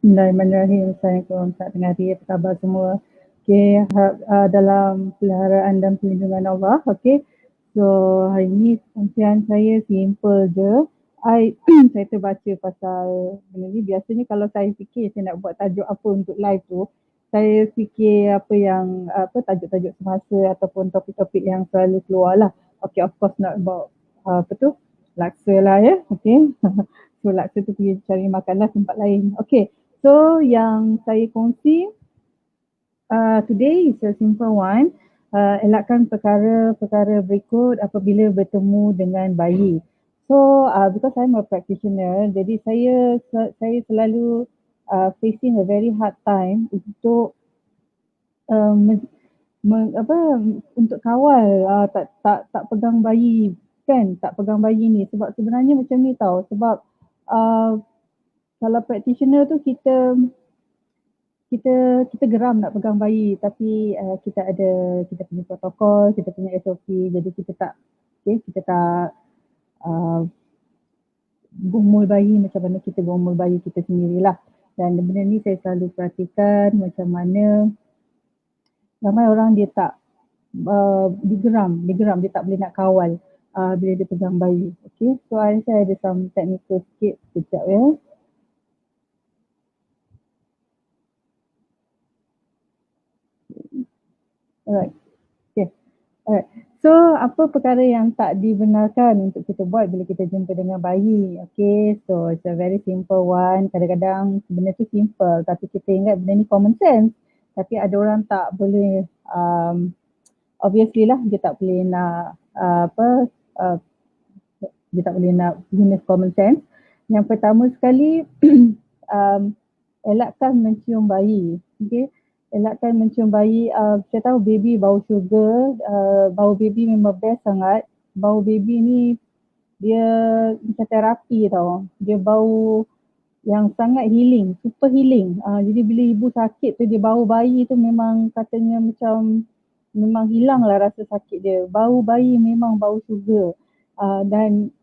Bismillahirrahmanirrahim. Assalamualaikum, selamat tengah hari, apa khabar semua? Okay, dalam peliharaan dan perlindungan Allah, okay. So, hari ni perkongsian saya simple je. Saya terbaca pasal benda ni. Biasanya kalau saya fikir saya nak buat tajuk apa untuk live tu, saya fikir tajuk-tajuk semasa ataupun topik-topik yang selalu keluar lah. Okay, of course not about laksa lah ya, okay. So, laksa tu pergi cari makan lah tempat lain. Okay. So yang saya kongsi today is a simple one. Elakkan perkara-perkara berikut apabila bertemu dengan bayi. So because I'm a practitioner, jadi saya selalu facing a very hard time untuk untuk kawal tak pegang bayi kan, tak pegang bayi ni sebab sebenarnya macam ni tau, sebab kalau practitioner tu kita geram nak pegang bayi, tapi kita punya protokol, kita punya SOP, jadi kita tak gomol bayi macam mana kita gomol bayi kita sendirilah. Dan benda ni saya selalu perhatikan macam mana ramai orang dia tak digeram, dia tak boleh nak kawal bila dia pegang bayi. Okay, so saya ada some technical sikit, sekejap ya. Alright. Okay. Alright. So, apa perkara yang tak dibenarkan untuk kita buat bila kita jumpa dengan bayi? Okay, so it's a very simple one. Kadang-kadang benda tu simple tapi kita ingat benda ni common sense. Tapi ada orang tak boleh, obviously lah dia tak boleh nak dia tak boleh nak guna common sense. Yang pertama sekali, elakkan mencium bayi. Okay. Elakkan mencium bayi. Saya tahu baby bau sugar, bau baby memang best sangat. Bau baby ni dia macam terapi tau. Dia bau yang sangat healing, super healing. Jadi bila ibu sakit tu dia bau bayi tu memang katanya macam memang hilang lah rasa sakit dia. Bau bayi memang bau sugar. Dan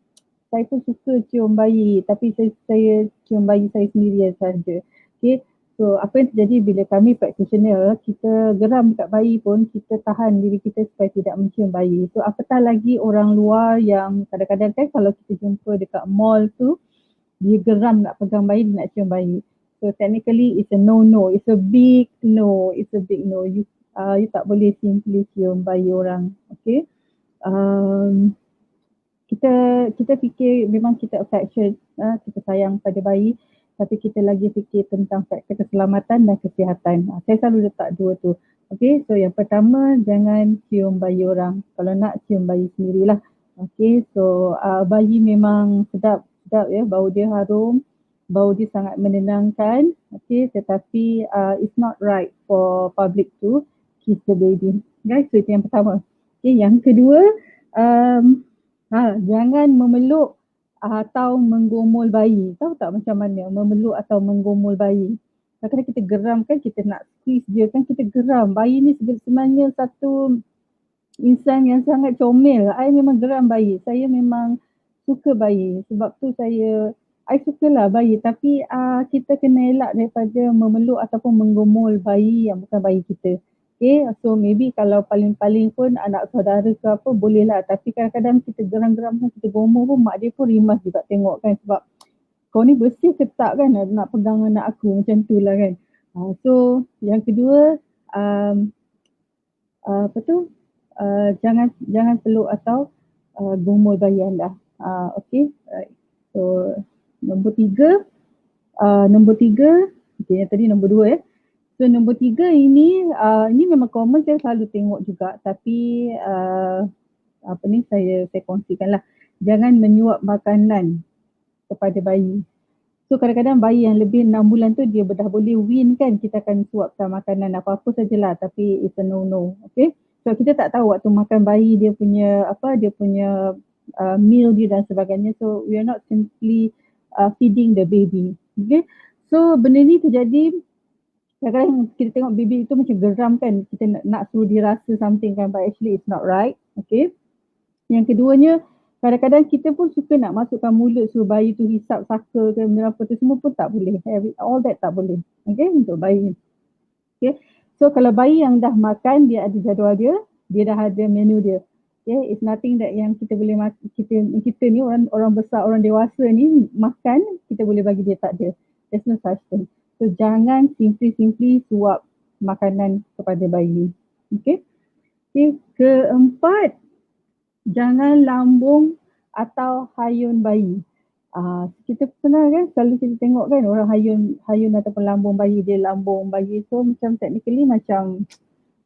saya pun suka cium bayi, tapi saya cium bayi saya sendiri saja. Okay. So apa yang terjadi bila kami practitioner, kita geram dekat bayi pun kita tahan diri kita supaya tidak mencium bayi. So apatah lagi orang luar yang kadang-kadang kan kalau kita jumpa dekat mall tu, dia geram nak pegang bayi, dia nak cium bayi. So technically it's a no-no, it's a big no, You tak boleh simply cium bayi orang. Okay. Kita fikir memang kita affection, kita sayang pada bayi, tapi kita lagi fikir tentang faktor keselamatan dan kesihatan. Saya selalu letak dua tu. Okay, so yang pertama jangan cium bayi orang. Kalau nak cium bayi sendirilah. Okay, so bayi memang sedap ya, bau dia harum, bau dia sangat menenangkan. Okay, tetapi it's not right for public to kiss the baby. Guys, so itu yang pertama. Okay, yang kedua, jangan memeluk atau menggomol bayi. Tahu tak macam mana memeluk atau menggomol bayi? Kadang-kadang kita geram kan, kita nak squeeze dia kan, kita geram. Bayi ni sebenarnya satu insan yang sangat comel. I memang geram bayi. Saya memang suka bayi. Sebab tu I sukalah bayi, tapi kita kena elak daripada memeluk ataupun menggomol bayi yang bukan bayi kita. Okay, so maybe kalau paling-paling pun anak saudara ke apa boleh lah, tapi kadang-kadang kita geram-geram kan, kita gomol pun mak dia pun rimas juga tengok kan, sebab kau ni bersih ke tak kan nak pegang anak aku, macam tu lah kan. So yang kedua, jangan peluk atau gomol bayi anda. Okay, right. So nombor tiga, okay, tadi nombor dua ya. So nombor tiga ini memang common, saya selalu tengok juga, tapi saya kongsikan lah. Jangan menyuap makanan kepada bayi. So kadang-kadang bayi yang lebih 6 bulan tu dia dah boleh win kan, kita akan suapkan makanan apa-apa sajalah, tapi it's a no-no. Okay. So kita tak tahu waktu makan bayi dia punya meal dia dan sebagainya. So we are not simply feeding the baby. Okay. So benda ni terjadi kadang-kadang kita tengok baby itu macam geram kan, kita nak suruh dia rasa something kan, but actually it's not right. Okay. Yang keduanya, Kadang-kadang kita pun suka nak masukkan mulut suruh bayi tu hisap saka ke benda apa tu semua pun tak boleh. All that tak boleh. Okay, untuk bayi. Okay. So kalau bayi yang dah makan, dia ada jadual dia, dia dah ada menu dia. Okay, it's nothing that yang kita boleh kita ni orang besar, orang dewasa ni makan, kita boleh bagi dia, tak ada. There's no such thing. So jangan simply suap makanan kepada bayi. Okay. Okay. Keempat, jangan lambung atau hayun bayi. Kita pernah kan, selalu kita tengok kan orang hayun ataupun lambung bayi, dia lambung bayi. So macam technically macam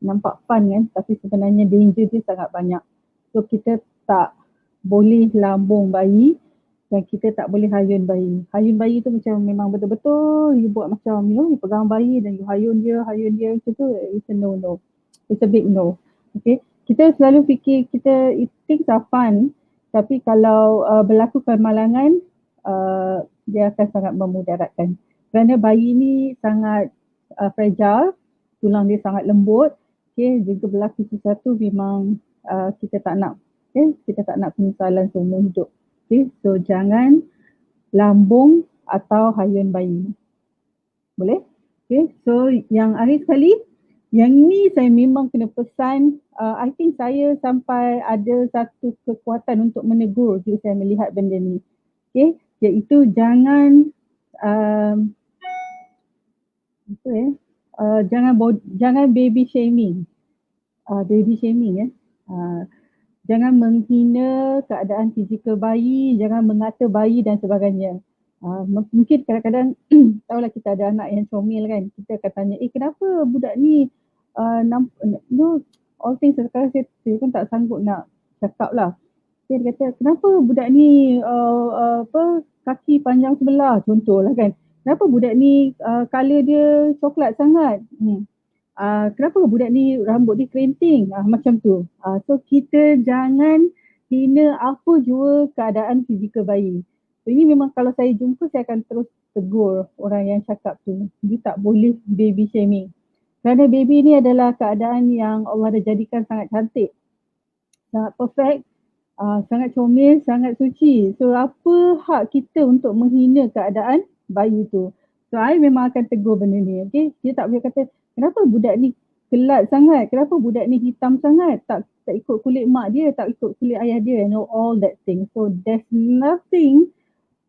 nampak fun kan, tapi sebenarnya danger dia sangat banyak. So kita tak boleh lambung bayi dan kita tak boleh hayun bayi. Hayun bayi tu macam memang betul-betul you buat macam you pegang bayi dan you hayun dia macam tu, it's a no. It's a big no. Okay. Kita selalu fikir things are fun, tapi kalau berlaku kemalangan, dia akan sangat memudaratkan. Kerana bayi ni sangat fragile, tulang dia sangat lembut. Okay, jika berlaku sesuatu memang kita tak nak. Okay, kita tak nak penyesalan seumur hidup. Okay, so jangan lambung atau hayun bayi. Boleh? Okay, so yang akhir sekali, yang ni saya memang kena pesan. I think saya sampai ada satu kekuatan untuk menegur jika saya melihat benda ni. Okay, iaitu jangan jangan baby shaming. Jangan menghina keadaan fizikal bayi, jangan mengata bayi dan sebagainya. Mungkin kadang-kadang tahulah kita ada anak yang comel kan, kita akan tanya, kenapa budak ni all things sekarang saya pun tak sanggup nak cakap lah. Dia kata, kenapa budak ni kaki panjang sebelah, contohlah kan. Kenapa budak ni colour dia coklat sangat? Kenapa budak ni rambut dia kerinting? Macam tu. So kita jangan hina apa jua keadaan fizikal bayi. So ini memang kalau saya jumpa, saya akan terus tegur orang yang cakap tu. You tak boleh baby shaming. Kerana baby ni adalah keadaan yang Allah dah jadikan sangat cantik, sangat perfect, sangat comel, sangat suci. So apa hak kita untuk menghina keadaan bayi tu? So I memang akan tegur benda ni. Okay? Dia tak boleh kata, kenapa budak ni kelat sangat? Kenapa budak ni hitam sangat? Tak ikut kulit mak dia, tak ikut kulit ayah dia. All that thing. So there's nothing,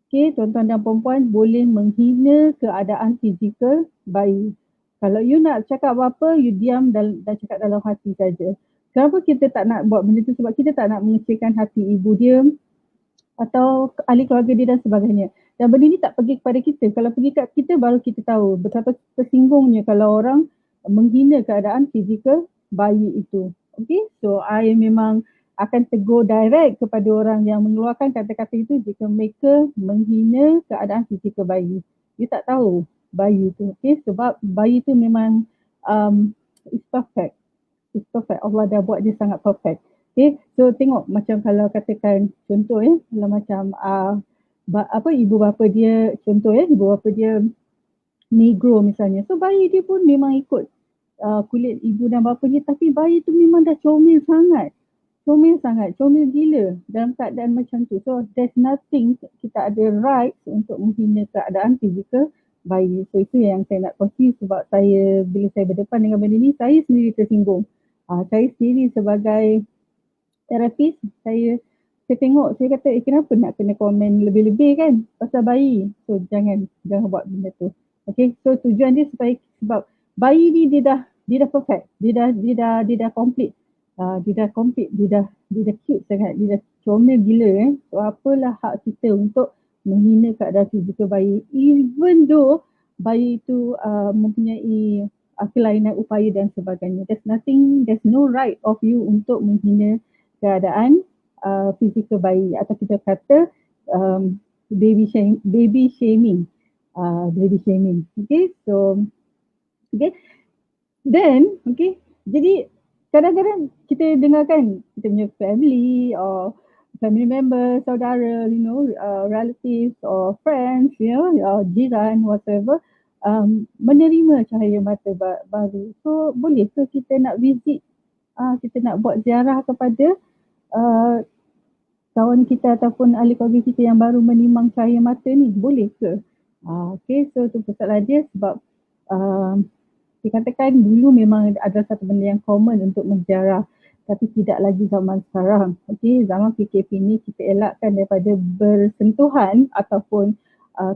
okay, tuan-tuan dan perempuan, boleh menghina keadaan fizikal bayi. Kalau you nak cakap apa-apa, you diam dan cakap dalam hati saja. Kenapa kita tak nak buat benda tu? Sebab kita tak nak mengecilkan hati ibu dia atau ahli keluarga dia dan sebagainya. Dan benda ni tak pergi kepada kita. Kalau pergi kat kita, baru kita tahu betapa tersinggungnya kalau orang menghina keadaan fizikal bayi itu. Okay, so I memang akan tegur direct kepada orang yang mengeluarkan kata-kata itu jika mereka menghina keadaan fizikal bayi. You tak tahu bayi itu. Okay, sebab bayi itu memang it's perfect. It's perfect. Allah dah buat dia sangat perfect. Okay, so tengok macam kalau katakan contoh kalau macam ibu bapa dia, contoh ibu bapa dia negro misalnya. So bayi dia pun memang ikut kulit ibu dan bapa dia, tapi bayi tu memang dah comel sangat. Comel gila dalam keadaan macam tu. So there's nothing, kita ada right untuk menghina keadaan fizikal bayi. So itu yang saya nak kongsi, sebab saya bila saya berdepan dengan benda ni, saya sendiri tersinggung. Saya sendiri sebagai terapis, saya tengok, saya kata kenapa nak kena komen lebih-lebih kan pasal bayi. So jangan buat benda tu. Okay, so tujuan dia sebab bayi ni dia dah perfect, dia dah complete. Dia dah cute sangat, dia dah comel gila So apalah hak kita untuk menghina keadaan fizikal bayi, even though bayi itu mempunyai kelainan upaya dan sebagainya. There's no right of you untuk menghina keadaan fizikal bayi, atau kita kata baby shaming. Okay, so okay, then okay, jadi kadang-kadang kita dengarkan kita punya family or family member, saudara, relatives or friends, jiran, whatever, menerima cahaya mata baru. So boleh ke kita nak visit, kita nak buat ziarah kepada kawan kita ataupun ahli keluarga kita yang baru menimang cahaya mata ni, boleh ke? Okay, so tu persoalan dia sebab dikatakan dulu memang ada satu benda yang common untuk menjarah, tapi tidak lagi zaman sekarang. Okay, zaman PKP ni kita elakkan daripada bersentuhan ataupun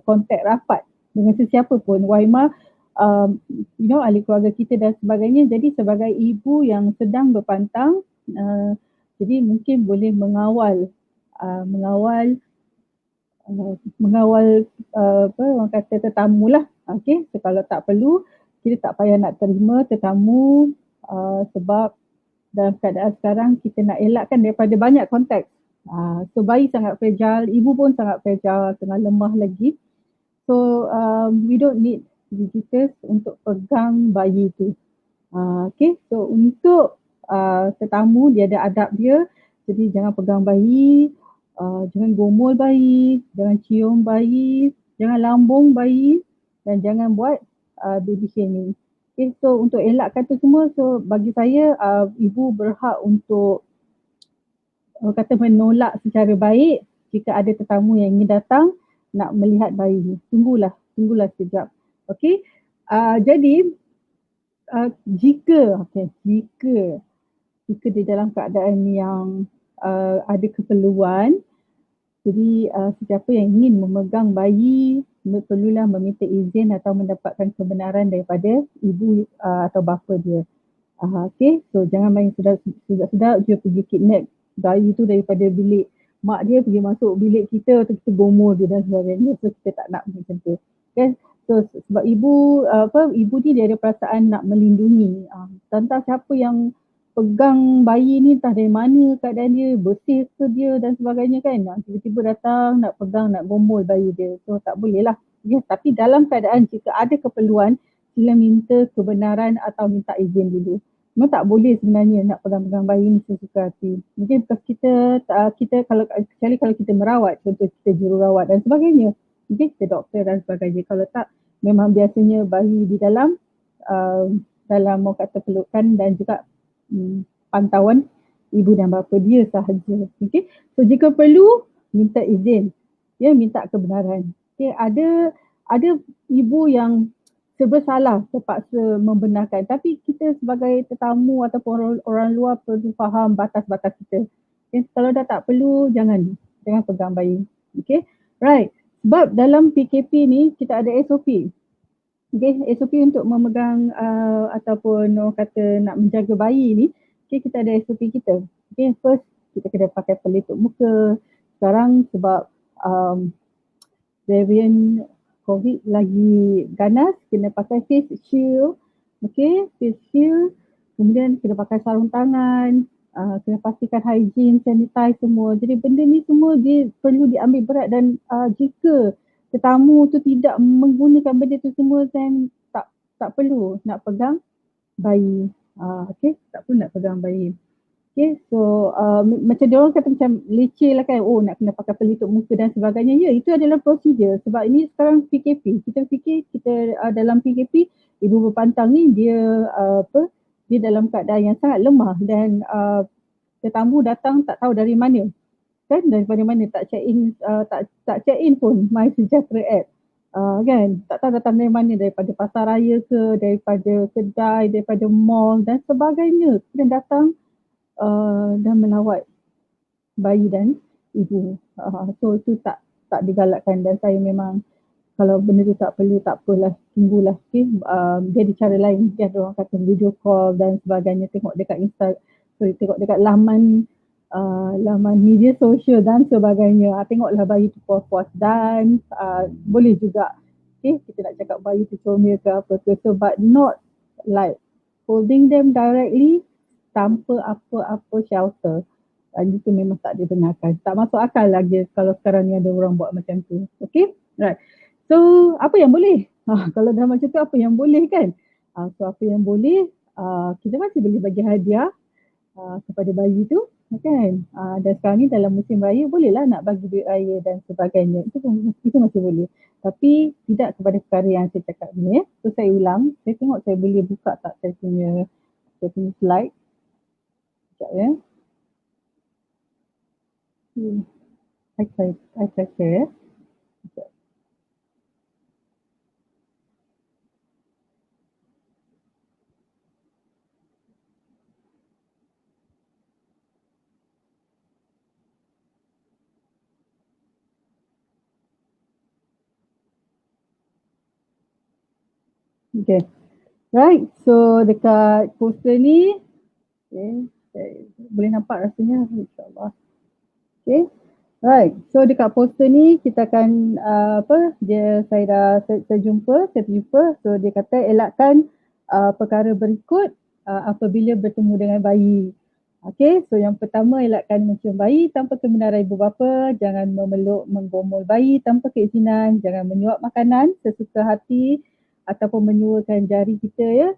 kontak rapat dengan sesiapa pun. Waimah, ahli keluarga kita dan sebagainya. Jadi sebagai ibu yang sedang berpantang, jadi mungkin boleh mengawal apa orang kata tetamu lah. Okey, so, kalau tak perlu kita tak payah nak terima tetamu sebab dalam keadaan sekarang kita nak elakkan daripada banyak konteks. So bayi sangat fragile, ibu pun sangat fragile, tengah lemah lagi. So we don't need visitors untuk pegang bayi tu. Okay, so untuk tetamu dia ada adab dia, jadi jangan pegang bayi, jangan gomol bayi, jangan cium bayi, jangan lambung bayi dan jangan buat baby shaming. Okay, so untuk elakkan tu semua, so bagi saya ibu berhak untuk kata menolak secara baik jika ada tetamu yang ingin datang nak melihat bayi. Tunggulah sekejap. Okay, jadi jika di dalam keadaan yang ada keperluan, jadi sesiapa yang ingin memegang bayi perlulah meminta izin atau mendapatkan kebenaran daripada ibu atau bapa dia. Okay, so jangan main sedap dia pergi kidnap bayi tu daripada bilik mak dia, pergi masuk bilik kita atau kita gomol dia dan sebagainya. So kita tak nak macam tu. Okay, so sebab ibu ni dia ada perasaan nak melindungi. Tentang siapa yang pegang bayi ni entah dari mana keadaan dia, bersih ke dia dan sebagainya kan. Tiba-tiba datang nak pegang, nak gomol bayi dia. So tak boleh lah. Ya, tapi dalam keadaan jika ada keperluan, sila minta kebenaran atau minta izin dulu. Memang tak boleh sebenarnya nak pegang-pegang bayi ni sesuka hati. Mungkin kita kalau kecuali kalau kita merawat, contoh kita jururawat dan sebagainya. Mungkin kita doktor dan sebagainya. Kalau tak, memang biasanya bayi di dalam mau kata pelukan dan juga pantauan ibu dan bapa dia sahaja. Okay? So jika perlu, minta izin. Ya, minta kebenaran. Okay? Ada ibu yang serba salah terpaksa membenarkan, tapi kita sebagai tetamu ataupun orang luar perlu faham batas-batas kita. Okay? Kalau dah tak perlu, jangan pegang bayi. Okay? Right. Sebab dalam PKP ni kita ada SOP. Okay, SOP untuk memegang ataupun orang kata nak menjaga bayi ni, okay, kita ada SOP kita. Okay, first kita kena pakai pelitup muka. Sekarang sebab variant COVID lagi ganas, kena pakai face shield. Okay, face shield. Kemudian kena pakai sarung tangan, kena pastikan hygiene, sanitize semua. Jadi benda ni semua dia perlu diambil berat dan jika tetamu tu tidak menggunakan benda tu semua, dan tak perlu nak pegang bayi. Okay, tak perlu nak pegang bayi. Okay, so macam dia orang kata macam leceh lah kan, nak kena pakai pelitup muka dan sebagainya. Ya, itu adalah prosedur sebab ini sekarang PKP. Kita fikir kita dalam PKP, ibu berpantang ni dia dia dalam keadaan yang sangat lemah dan tetamu datang tak tahu dari mana. Kan daripada mana, tak check in tak check in pun My Sejahtera app. Kan, tak tahu datang dari mana, daripada pasar raya ke, daripada kedai, daripada mall dan sebagainya. Kemudian datang dan melawat bayi dan ibu. So itu tak digalakkan dan saya memang kalau benda tu tak perlu, tak apalah, tunggulah. Okay? Dia ada cara lain. Dia ada orang kata video call dan sebagainya, tengok dekat tengok dekat laman media sosial dan sebagainya. Tengoklah bayi tu puas-puas dan boleh juga kita nak cakap bayi tu comel ke apa ke, so but not like holding them directly tanpa apa-apa shelter. Itu memang tak dibenarkan. Tak masuk akal lagi kalau sekarang ni ada orang buat macam tu. Okay? Right. So, apa yang boleh? Kalau dah macam tu, apa yang boleh kan? So, apa yang boleh? Kita masih boleh bagi hadiah kepada bayi tu. Kan? Dan sekarang ni dalam musim raya, bolehlah nak bagi duit raya dan sebagainya. Itu masih boleh. Tapi tidak kepada perkara yang saya cakap ni. So, saya ulang. Saya tengok saya boleh buka tak saya punya slide. Sekejap ya. I try share. Okay. Right. So dekat poster ni, okay, boleh nampak rasanya, insyaAllah. Okay. Right. So dekat poster ni kita akan saya dah terjumpa. So dia kata elakkan perkara berikut apabila bertemu dengan bayi. Okay, so yang pertama elakkan mencium bayi tanpa kebenaran ibu bapa, jangan memeluk menggomol bayi tanpa keizinan, jangan menyuap makanan sesuka hati ataupun menyuakan jari kita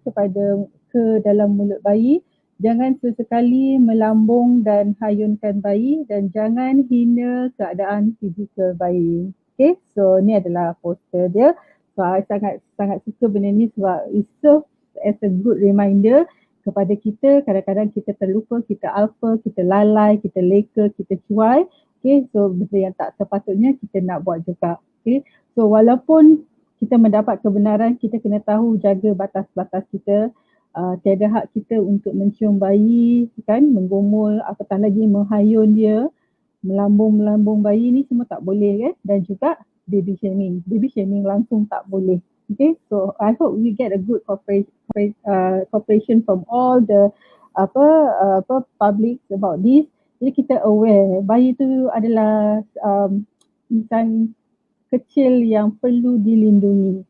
ke dalam mulut bayi. Jangan sesekali melambung dan hayunkan bayi dan jangan hina keadaan fizikal bayi. Okay, so ni adalah poster dia. So I sangat suka benda ni sebab it serves as a good reminder kepada kita. Kadang-kadang kita terlupa, kita alpa, kita lalai, kita leka, kita cuai. Okay, so benda yang tak sepatutnya kita nak buat juga. Okay, so walaupun kita mendapat kebenaran, kita kena tahu jaga batas-batas kita. Tiada hak kita untuk mencium bayi, kan, menggomol, apatah lagi menghayun dia, melambung bayi ni semua tak boleh, kan, dan juga baby shaming langsung tak boleh. Okay, so I hope we get a good cooperation from all the public about this. Jadi kita aware bayi tu adalah insan kecil yang perlu dilindungi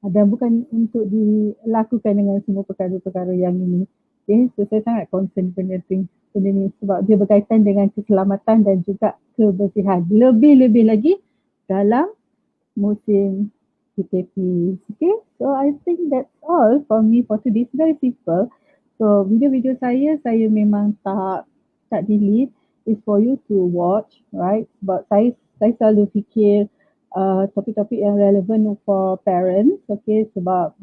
dan bukan untuk dilakukan dengan semua perkara-perkara yang ini. Okay, so saya sangat concern benda ni sebab dia berkaitan dengan keselamatan dan juga kebersihan. Lebih-lebih lagi dalam musim PKP. Okay, so I think that's all for me for today. It's very simple. So video-video saya memang tak delete. It's for you to watch, right? Sebab saya selalu fikir topik-topik yang relevan for parents, okay, sebab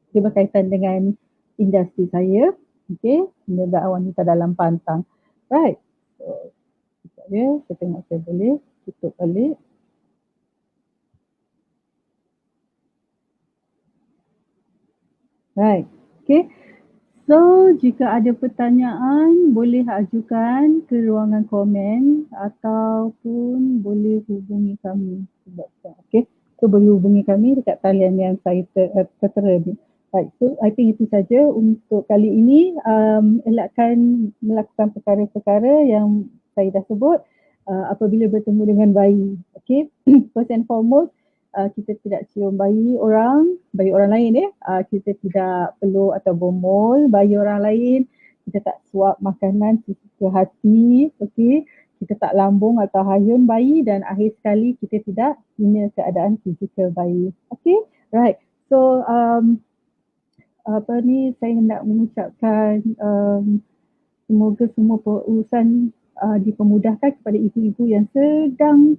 dia berkaitan dengan industri saya, okay, perniagaan wanita dalam pantang. Right, so sekejap ya, saya tengok saya boleh tutup balik. Right, okay. So, jika ada pertanyaan, boleh ajukan ke ruangan komen ataupun boleh hubungi kami. Okay, so boleh hubungi kami dekat talian yang saya tertera ni. Right, so I think itu saja untuk kali ini. Elakkan melakukan perkara-perkara yang saya dah sebut apabila bertemu dengan bayi. Okay, first and foremost, kita tidak cium bayi orang lain kita tidak peluk atau bomol bayi orang lain, kita tak suap makanan sesuka hati, okey, kita tak lambung atau hayun bayi dan akhir sekali kita tidak hina keadaan fizikal bayi. Okey, right. So saya nak mengucapkan semoga semua urusan dipermudahkan kepada ibu-ibu yang sedang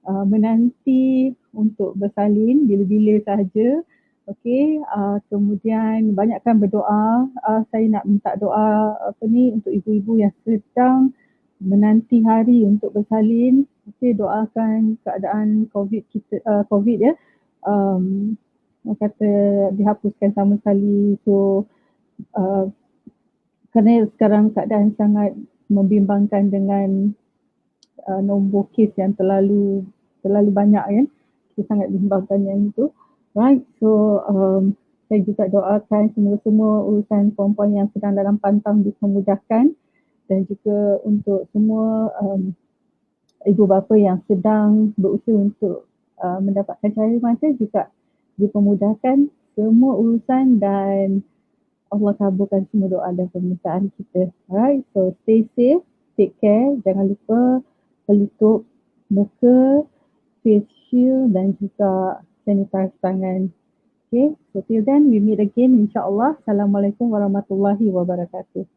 menanti untuk bersalin bila-bila sahaja. Okey, kemudian banyakkan berdoa. Saya nak minta doa untuk ibu-ibu yang sedang menanti hari untuk bersalin. Okey, doakan keadaan COVID ya. Kata dihapuskan sama sekali. So kerana sekarang keadaan sangat membimbangkan dengan nombor kes yang terlalu banyak kan. Kita sangat bimbangkan yang itu. Right, so saya juga doakan semua urusan perempuan yang sedang dalam pantang dipermudahkan dan juga untuk semua ibu bapa yang sedang berusaha untuk mendapatkan cahaya mata juga dipermudahkan semua urusan dan Allah kabulkan semua doa dan permintaan kita. Alright, so stay safe, take care, jangan lupa pelitup muka, face shield dan juga sanitize tangan. Okay, so till then we meet again insyaAllah. Assalamualaikum warahmatullahi wabarakatuh.